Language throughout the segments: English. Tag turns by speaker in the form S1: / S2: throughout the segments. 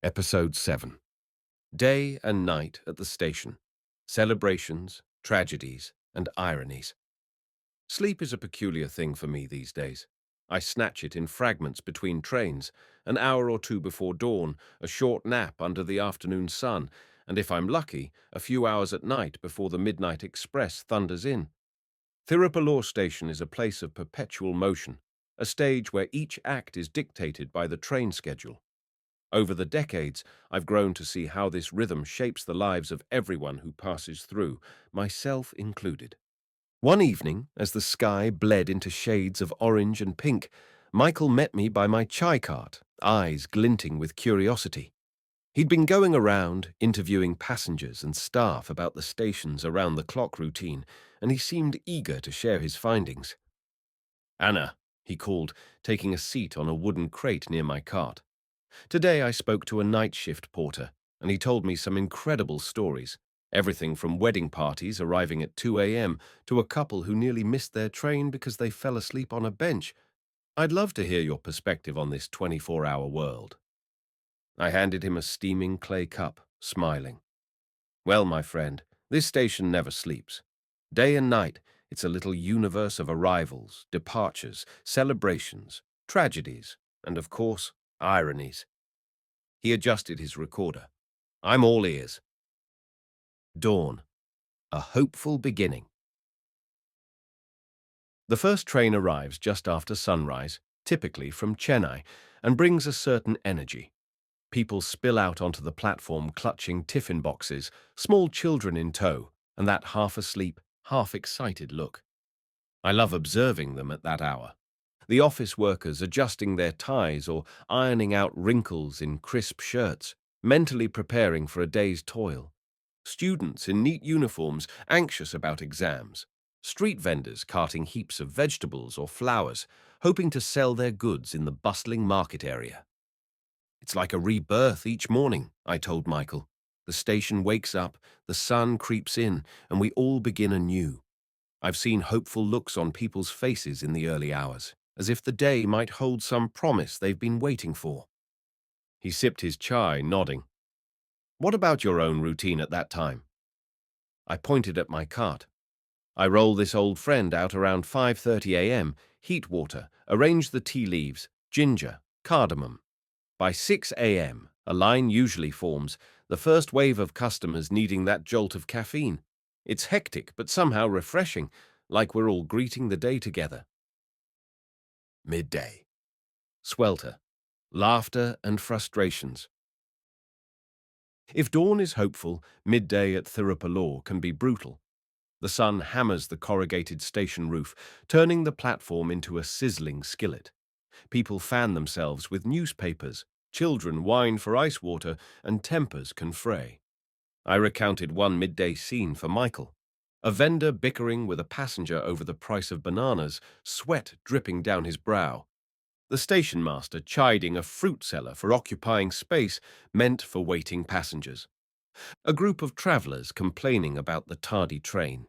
S1: Episode 7. Day and Night at the Station. Celebrations, Tragedies, and Ironies. Sleep is a peculiar thing for me these days. I snatch it in fragments between trains, an hour or two before dawn, a short nap under the afternoon sun, and if I'm lucky, a few hours at night before the midnight express thunders in. Thirupalur Station is a place of perpetual motion, a stage where each act is dictated by the train schedule. Over the decades, I've grown to see how this rhythm shapes the lives of everyone who passes through, myself included. One evening, as the sky bled into shades of orange and pink, Michael met me by my chai cart, eyes glinting with curiosity. He'd been going around, interviewing passengers and staff about the station's around-the-clock routine, and he seemed eager to share his findings. "Anna," he called, taking a seat on a wooden crate near my cart. Today I spoke to a night shift porter, and he told me some incredible stories, everything from wedding parties arriving at 2 a.m. to a couple who nearly missed their train because they fell asleep on a bench. I'd love to hear your perspective on this 24-hour world. I handed him a steaming clay cup, smiling. Well, my friend, this station never sleeps. Day and night, it's a little universe of arrivals, departures, celebrations, tragedies, and of course, ironies. He adjusted his recorder. I'm all ears. Dawn. A hopeful beginning. The first train arrives just after sunrise, typically from Chennai, and brings a certain energy. People spill out onto the platform clutching tiffin boxes, small children in tow, and that half-asleep, half-excited look. I love observing them at that hour. The office workers adjusting their ties or ironing out wrinkles in crisp shirts, mentally preparing for a day's toil. Students in neat uniforms anxious about exams. Street vendors carting heaps of vegetables or flowers, hoping to sell their goods in the bustling market area. It's like a rebirth each morning, I told Michael. The station wakes up, the sun creeps in, and we all begin anew. I've seen hopeful looks on people's faces in the early hours, as if the day might hold some promise they've been waiting for. He sipped his chai, nodding. What about your own routine at that time? I pointed at my cart. I roll this old friend out around 5:30 a.m., heat water, arrange the tea leaves, ginger, cardamom. By 6 a.m., a line usually forms, the first wave of customers needing that jolt of caffeine. It's hectic, but somehow refreshing, like we're all greeting the day together. Midday. Swelter. Laughter and frustrations. If dawn is hopeful, midday at Thirupalur can be brutal. The sun hammers the corrugated station roof, turning the platform into a sizzling skillet. People fan themselves with newspapers, children whine for ice water, and tempers can fray. I recounted one midday scene for Michael. A vendor bickering with a passenger over the price of bananas, sweat dripping down his brow. The station master chiding a fruit seller for occupying space meant for waiting passengers. A group of travellers complaining about the tardy train.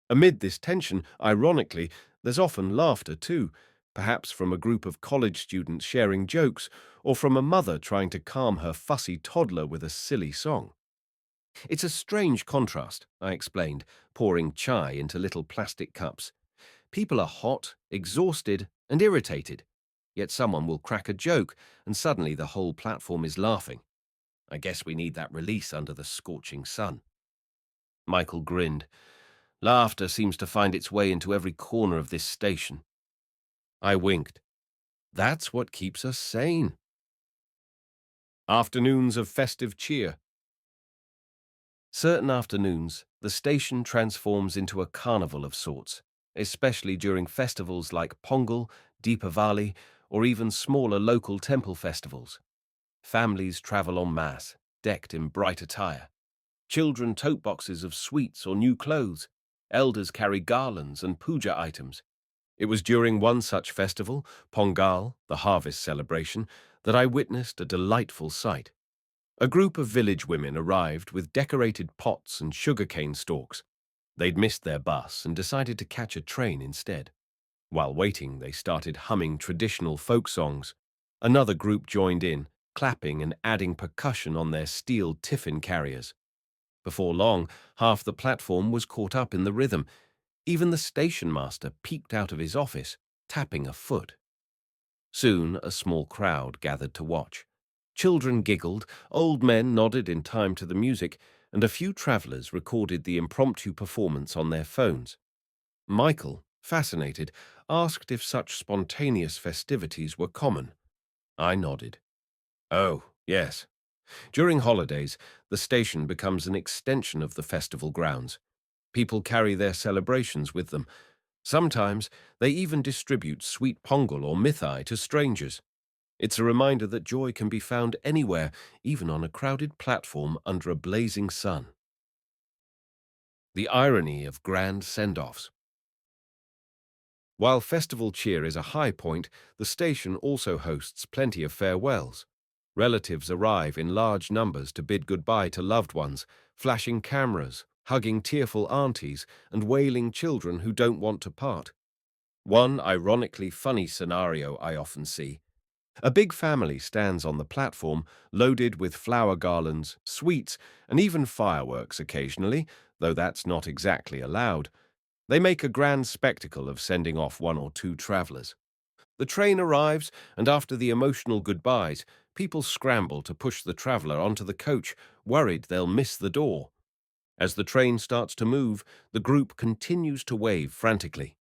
S1: Amid this tension, ironically, there's often laughter too, perhaps from a group of college students sharing jokes, or from a mother trying to calm her fussy toddler with a silly song. It's a strange contrast, I explained, pouring chai into little plastic cups. People are hot, exhausted, and irritated. Yet someone will crack a joke, and suddenly the whole platform is laughing. I guess we need that release under the scorching sun. Michael grinned. Laughter seems to find its way into every corner of this station. I winked. That's what keeps us sane. Afternoons of festive cheer. Certain afternoons, the station transforms into a carnival of sorts, especially during festivals like Pongal, Deepavali, or even smaller local temple festivals. Families travel en masse, decked in bright attire. Children tote boxes of sweets or new clothes. Elders carry garlands and puja items. It was during one such festival, Pongal, the harvest celebration, that I witnessed a delightful sight. A group of village women arrived with decorated pots and sugarcane stalks. They'd missed their bus and decided to catch a train instead. While waiting, they started humming traditional folk songs. Another group joined in, clapping and adding percussion on their steel tiffin carriers. Before long, half the platform was caught up in the rhythm. Even the station master peeped out of his office, tapping a foot. Soon a small crowd gathered to watch. Children giggled, old men nodded in time to the music, and a few travellers recorded the impromptu performance on their phones. Michael, fascinated, asked if such spontaneous festivities were common. I nodded. Oh, yes. During holidays, the station becomes an extension of the festival grounds. People carry their celebrations with them. Sometimes they even distribute sweet pongal or mithai to strangers. It's a reminder that joy can be found anywhere, even on a crowded platform under a blazing sun. The irony of grand send-offs. While festival cheer is a high point, the station also hosts plenty of farewells. Relatives arrive in large numbers to bid goodbye to loved ones, flashing cameras, hugging tearful aunties, and wailing children who don't want to part. One ironically funny scenario I often see. A big family stands on the platform, loaded with flower garlands, sweets, and even fireworks occasionally, though that's not exactly allowed. They make a grand spectacle of sending off one or two travellers. The train arrives, and after the emotional goodbyes, people scramble to push the traveller onto the coach, worried they'll miss the door. As the train starts to move, the group continues to wave frantically.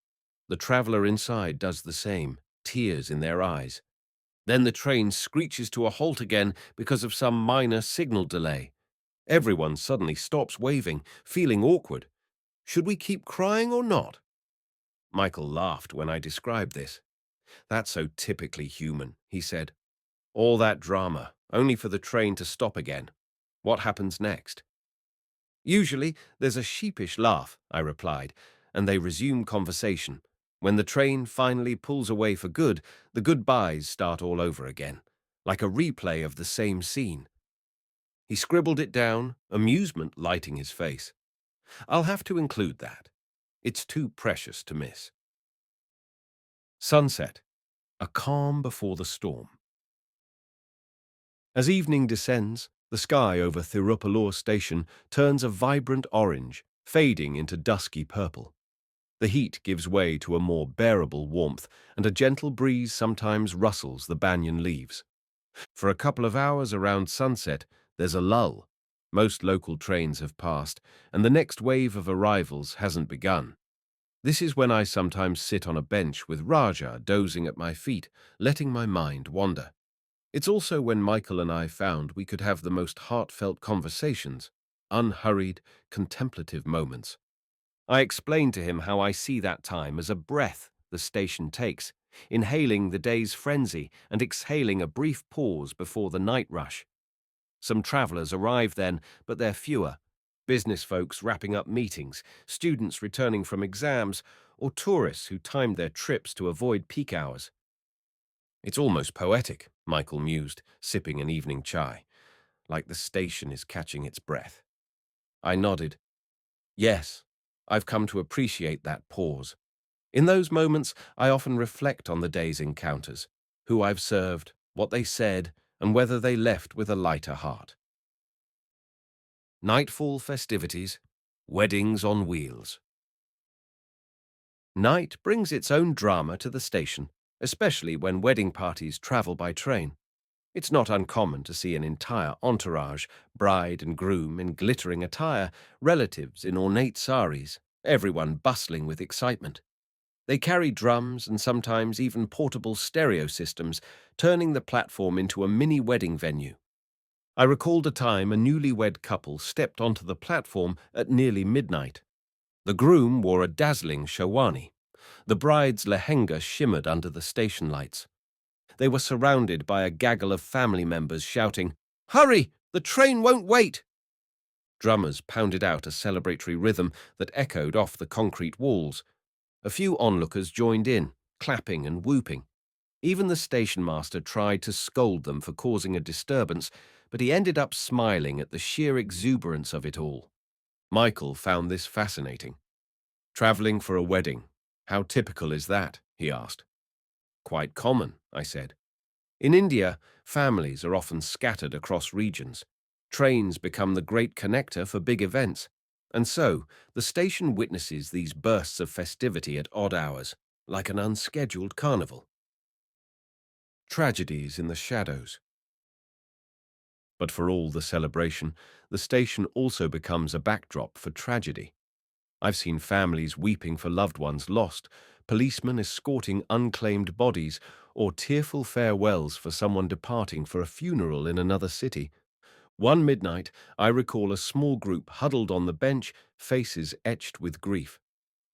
S1: The traveller inside does the same, tears in their eyes. Then the train screeches to a halt again because of some minor signal delay. Everyone suddenly stops waving, feeling awkward. Should we keep crying or not? Michael laughed when I described this. That's so typically human, he said. All that drama, only for the train to stop again. What happens next? Usually there's a sheepish laugh, I replied, and they resume conversation. When the train finally pulls away for good, the goodbyes start all over again, like a replay of the same scene. He scribbled it down, amusement lighting his face. I'll have to include that. It's too precious to miss. Sunset. A calm before the storm. As evening descends, the sky over Thirupalur station turns a vibrant orange, fading into dusky purple. The heat gives way to a more bearable warmth, and a gentle breeze sometimes rustles the banyan leaves. For a couple of hours around sunset, there's a lull. Most local trains have passed, and the next wave of arrivals hasn't begun. This is when I sometimes sit on a bench with Raja dozing at my feet, letting my mind wander. It's also when Michael and I found we could have the most heartfelt conversations, unhurried, contemplative moments. I explained to him how I see that time as a breath the station takes, inhaling the day's frenzy and exhaling a brief pause before the night rush. Some travellers arrive then, but they're fewer. Business folks wrapping up meetings, students returning from exams, or tourists who timed their trips to avoid peak hours. It's almost poetic, Michael mused, sipping an evening chai, like the station is catching its breath. I nodded. Yes, I've come to appreciate that pause. In those moments, I often reflect on the day's encounters, who I've served, what they said, and whether they left with a lighter heart. Nightfall festivities, weddings on wheels. Night brings its own drama to the station, especially when wedding parties travel by train. It's not uncommon to see an entire entourage, bride and groom in glittering attire, relatives in ornate saris, everyone bustling with excitement. They carry drums and sometimes even portable stereo systems, turning the platform into a mini wedding venue. I recalled a time a newlywed couple stepped onto the platform at nearly midnight. The groom wore a dazzling sherwani. The bride's lehenga shimmered under the station lights. They were surrounded by a gaggle of family members shouting, "Hurry! The train won't wait!" Drummers pounded out a celebratory rhythm that echoed off the concrete walls. A few onlookers joined in, clapping and whooping. Even the station master tried to scold them for causing a disturbance, but he ended up smiling at the sheer exuberance of it all. Michael found this fascinating. Travelling for a wedding. How typical is that? He asked. Quite common, I said. In India, families are often scattered across regions. Trains become the great connector for big events. And so, the station witnesses these bursts of festivity at odd hours, like an unscheduled carnival. Tragedies in the shadows. But for all the celebration, the station also becomes a backdrop for tragedy. I've seen families weeping for loved ones lost, policemen escorting unclaimed bodies, or tearful farewells for someone departing for a funeral in another city. One midnight, I recall a small group huddled on the bench, faces etched with grief.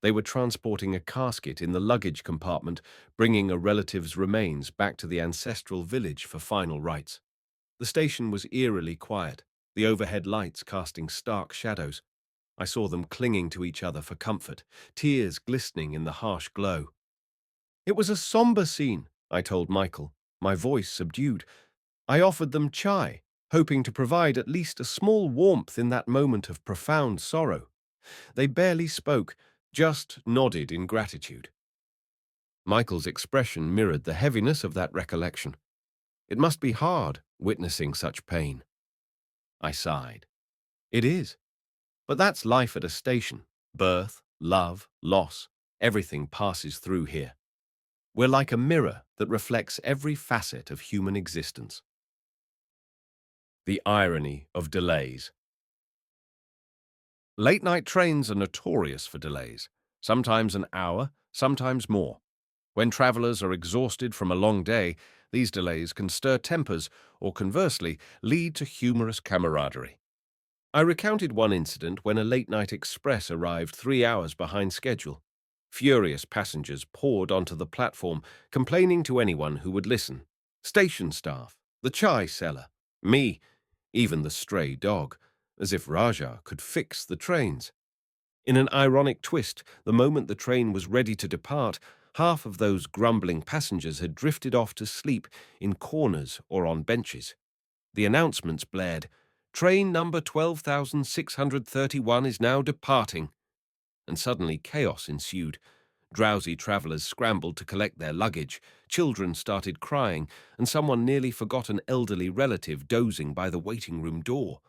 S1: They were transporting a casket in the luggage compartment, bringing a relative's remains back to the ancestral village for final rites. The station was eerily quiet, the overhead lights casting stark shadows. I saw them clinging to each other for comfort, tears glistening in the harsh glow. It was a somber scene, I told Michael, my voice subdued. I offered them chai, hoping to provide at least a small warmth in that moment of profound sorrow. They barely spoke, just nodded in gratitude. Michael's expression mirrored the heaviness of that recollection. It must be hard, witnessing such pain. I sighed. It is. But that's life at a station. Birth, love, loss, everything passes through here. We're like a mirror that reflects every facet of human existence. The irony of delays. Late-night trains are notorious for delays, sometimes an hour, sometimes more. When travelers are exhausted from a long day, these delays can stir tempers or, conversely, lead to humorous camaraderie. I recounted one incident when a late-night express arrived 3 hours behind schedule. Furious passengers poured onto the platform, complaining to anyone who would listen. Station staff, the chai seller, me, even the stray dog, as if Raja could fix the trains. In an ironic twist, the moment the train was ready to depart, half of those grumbling passengers had drifted off to sleep in corners or on benches. The announcements blared, "Train number 12,631 is now departing." And suddenly chaos ensued. Drowsy travellers scrambled to collect their luggage, children started crying, and someone nearly forgot an elderly relative dozing by the waiting room door.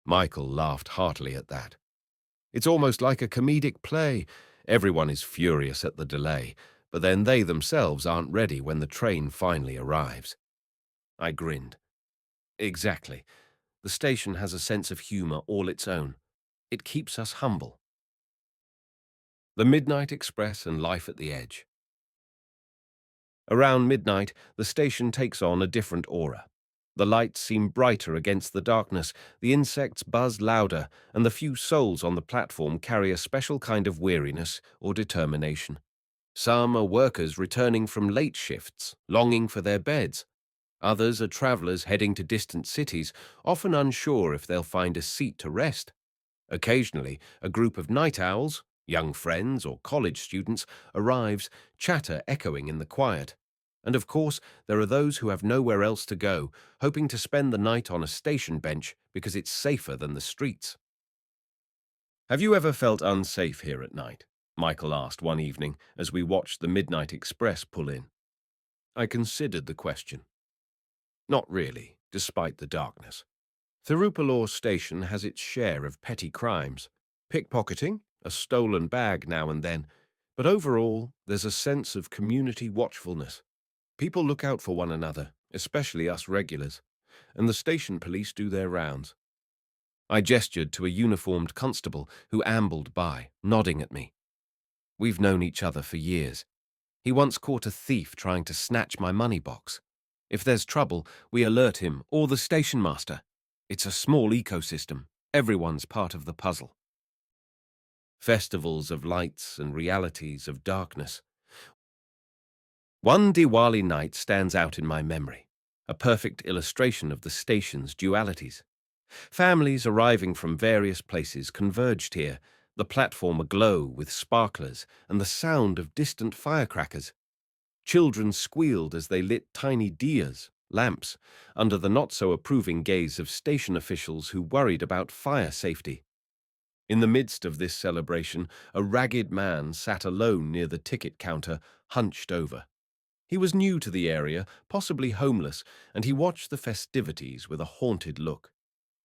S1: Michael laughed heartily at that. It's almost like a comedic play. Everyone is furious at the delay, but then they themselves aren't ready when the train finally arrives. I grinned. Exactly. The station has a sense of humour all its own. It keeps us humble. The Midnight Express and life at the edge. Around midnight, the station takes on a different aura. The lights seem brighter against the darkness, the insects buzz louder, and the few souls on the platform carry a special kind of weariness or determination. Some are workers returning from late shifts, longing for their beds. Others are travelers heading to distant cities, often unsure if they'll find a seat to rest. Occasionally, a group of night owls, young friends or college students, arrives, chatter echoing in the quiet. And of course, there are those who have nowhere else to go, hoping to spend the night on a station bench because it's safer than the streets. Have you ever felt unsafe here at night? Michael asked one evening as we watched the Midnight Express pull in. I considered the question. Not really, despite the darkness. Thirupalur station has its share of petty crimes. Pickpocketing, a stolen bag now and then. But overall, there's a sense of community watchfulness. People look out for one another, especially us regulars, and the station police do their rounds. I gestured to a uniformed constable who ambled by, nodding at me. We've known each other for years. He once caught a thief trying to snatch my money box. If there's trouble, we alert him or the station master. It's a small ecosystem. Everyone's part of the puzzle. Festivals of lights and realities of darkness. One Diwali night stands out in my memory, a perfect illustration of the station's dualities. Families arriving from various places converged here, the platform aglow with sparklers and the sound of distant firecrackers. Children squealed as they lit tiny diyas, lamps, under the not-so-approving gaze of station officials who worried about fire safety. In the midst of this celebration, a ragged man sat alone near the ticket counter, hunched over. He was new to the area, possibly homeless, and he watched the festivities with a haunted look.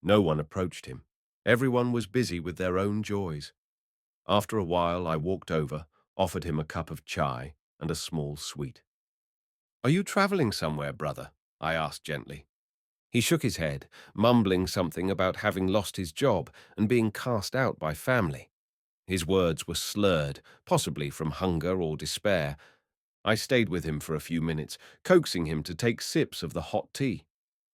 S1: No one approached him. Everyone was busy with their own joys. After a while, I walked over, offered him a cup of chai and a small sweet. "Are you traveling somewhere, brother?" I asked gently. He shook his head, mumbling something about having lost his job and being cast out by family. His words were slurred, possibly from hunger or despair. I stayed with him for a few minutes, coaxing him to take sips of the hot tea.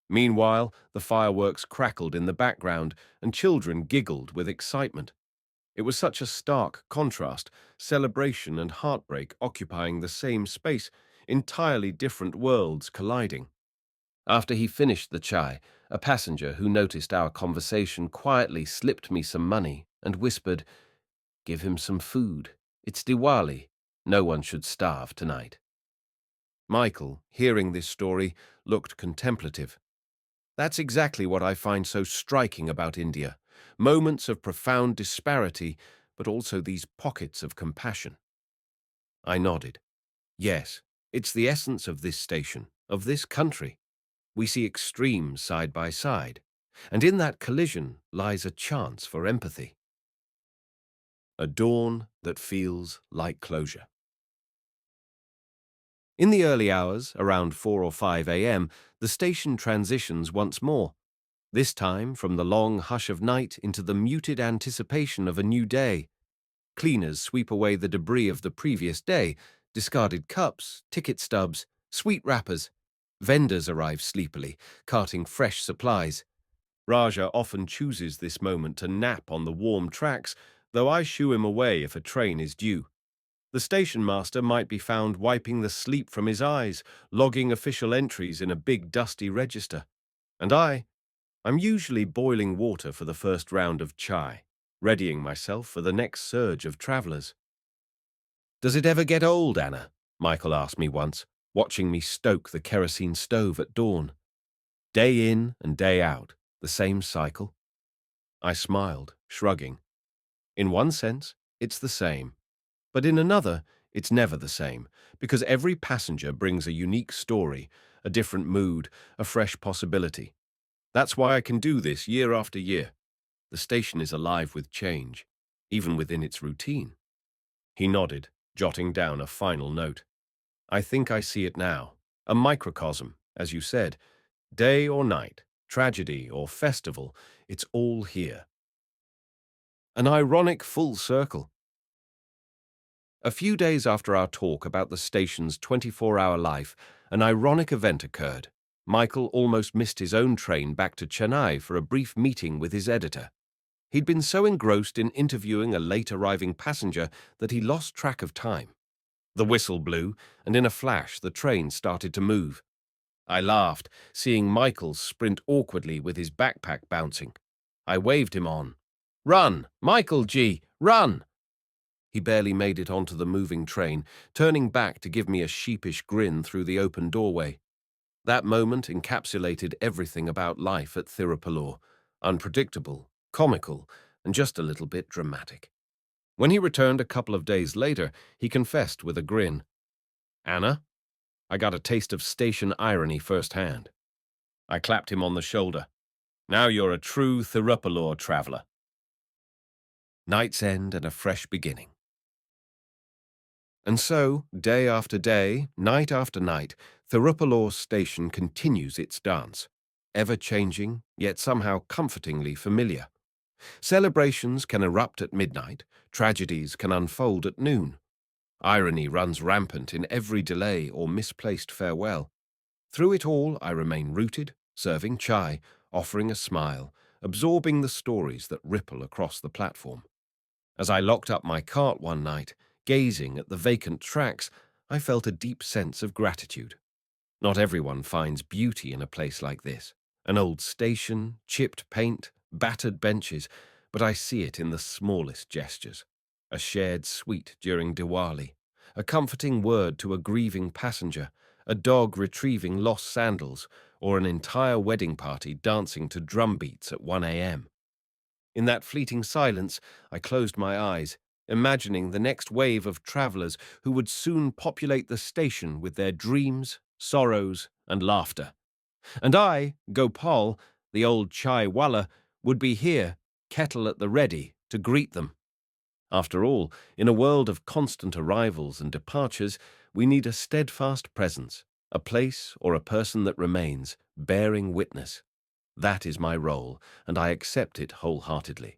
S1: Meanwhile, the fireworks crackled in the background and children giggled with excitement. It was such a stark contrast, celebration and heartbreak occupying the same space, entirely different worlds colliding. After he finished the chai, a passenger who noticed our conversation quietly slipped me some money and whispered, "Give him some food. It's Diwali. No one should starve tonight." Michael, hearing this story, looked contemplative. That's exactly what I find so striking about India. Moments of profound disparity, but also these pockets of compassion. I nodded. Yes, it's the essence of this station, of this country. We see extremes side by side, and in that collision lies a chance for empathy. A dawn that feels like closure. In the early hours, around 4 or 5 a.m., the station transitions once more, this time from the long hush of night into the muted anticipation of a new day. Cleaners sweep away the debris of the previous day, discarded cups, ticket stubs, sweet wrappers. Vendors arrive sleepily, carting fresh supplies. Raja often chooses this moment to nap on the warm tracks, though I shoo him away if a train is due. The station master might be found wiping the sleep from his eyes, logging official entries in a big dusty register. And I'm usually boiling water for the first round of chai, readying myself for the next surge of travellers. "Does it ever get old, Anna?" Michael asked me once, watching me stoke the kerosene stove at dawn. Day in and day out, the same cycle. I smiled, shrugging. In one sense, it's the same. But in another, it's never the same, because every passenger brings a unique story, a different mood, a fresh possibility. That's why I can do this year after year. The station is alive with change, even within its routine. He nodded, jotting down a final note. I think I see it now. A microcosm, as you said. Day or night, tragedy or festival, it's all here. An ironic full circle. A few days after our talk about the station's 24-hour life, an ironic event occurred. Michael almost missed his own train back to Chennai for a brief meeting with his editor. He'd been so engrossed in interviewing a late-arriving passenger that he lost track of time. The whistle blew, and in a flash the train started to move. I laughed, seeing Michael sprint awkwardly with his backpack bouncing. I waved him on. "Run, Michael G., run!" He barely made it onto the moving train, turning back to give me a sheepish grin through the open doorway. That moment encapsulated everything about life at Thirupallur, unpredictable, comical, and just a little bit dramatic. When he returned a couple of days later, he confessed with a grin, "Anna, I got a taste of station irony firsthand." I clapped him on the shoulder. "Now you're a true Thirupallur traveller." Night's end and a fresh beginning. And so, day after day, night after night, Thirupallur station continues its dance, ever-changing, yet somehow comfortingly familiar. Celebrations can erupt at midnight, tragedies can unfold at noon. Irony runs rampant in every delay or misplaced farewell. Through it all, I remain rooted, serving chai, offering a smile, absorbing the stories that ripple across the platform. As I locked up my cart one night, gazing at the vacant tracks, I felt a deep sense of gratitude. Not everyone finds beauty in a place like this. An old station, chipped paint, battered benches, but I see it in the smallest gestures. A shared sweet during Diwali, a comforting word to a grieving passenger, a dog retrieving lost sandals, or an entire wedding party dancing to drum beats at 1 a.m. In that fleeting silence, I closed my eyes, imagining the next wave of travellers who would soon populate the station with their dreams, sorrows, and laughter. And I, Gopal, the old Chai Walla, would be here, kettle at the ready, to greet them. After all, in a world of constant arrivals and departures, we need a steadfast presence, a place or a person that remains, bearing witness. That is my role, and I accept it wholeheartedly.